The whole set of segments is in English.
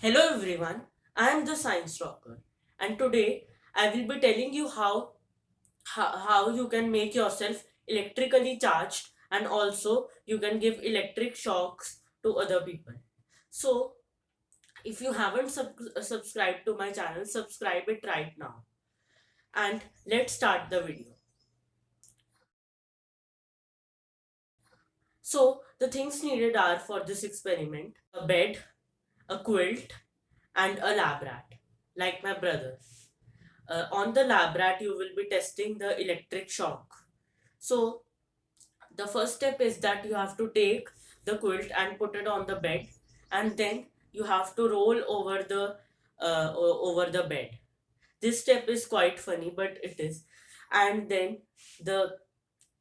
Hello everyone, I am the science rocker and today I will be telling you how you can make yourself electrically charged and also you can give electric shocks to other people. So if you haven't subscribed to my channel, subscribe it right now and let's start the video. So the things needed are for this experiment a bed, a quilt and a lab rat like my brother. On the lab rat, you will be testing the electric shock. So, the first step is that you have to take the quilt and put it on the bed, and then you have to roll over the bed. This step is quite funny, but it is. And then the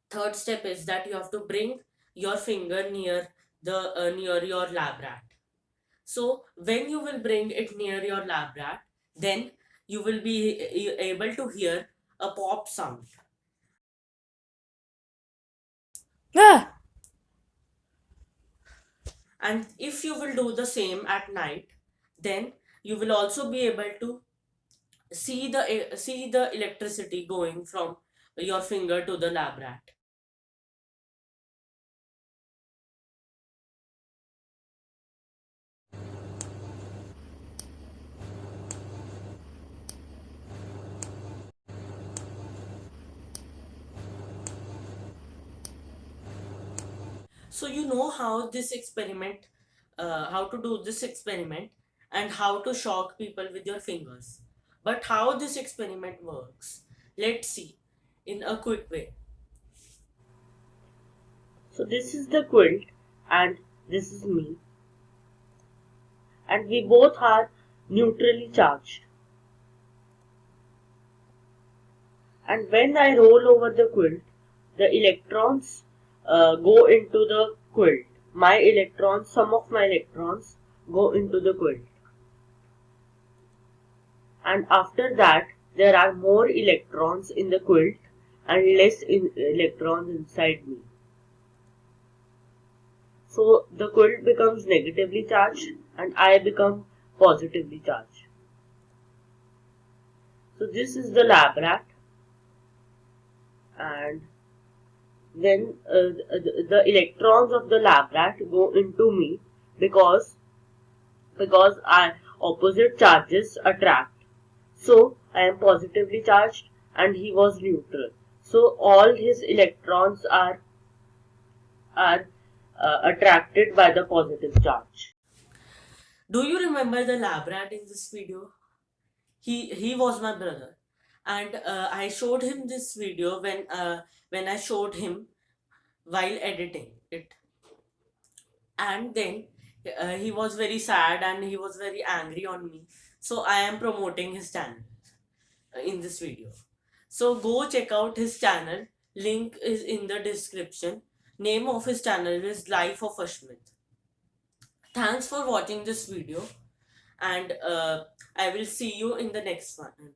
third step is that you have to bring your finger near your lab rat. So when you will bring it near your lab rat, then you will be able to hear a pop sound. Yeah. And if you will do the same at night, then you will also be able to see the electricity going from your finger to the lab rat. So you know how to do this experiment and how to shock people with your fingers. But how this experiment works, let's see in a quick way. So this is the quilt and this is me, and we both are neutrally charged. And when I roll over the quilt, the electrons go into the quilt. Some of my electrons go into the quilt. And after that, there are more electrons in the quilt and electrons inside me. So the quilt becomes negatively charged and I become positively charged. So this is the lab rat, and then the electrons of the lab rat go into me because opposite charges attract. So I am positively charged and he was neutral. So all his electrons are attracted by the positive charge. Do you remember the lab rat in this video? He was my brother, and I showed him this video when I showed him while editing it, and then he was very sad and he was very angry on me. So I am promoting his channel in this video. So go check out his channel. Link is in the description. Name of his channel is Life of Ashmit. Thanks for watching this video, and I will see you in the next one.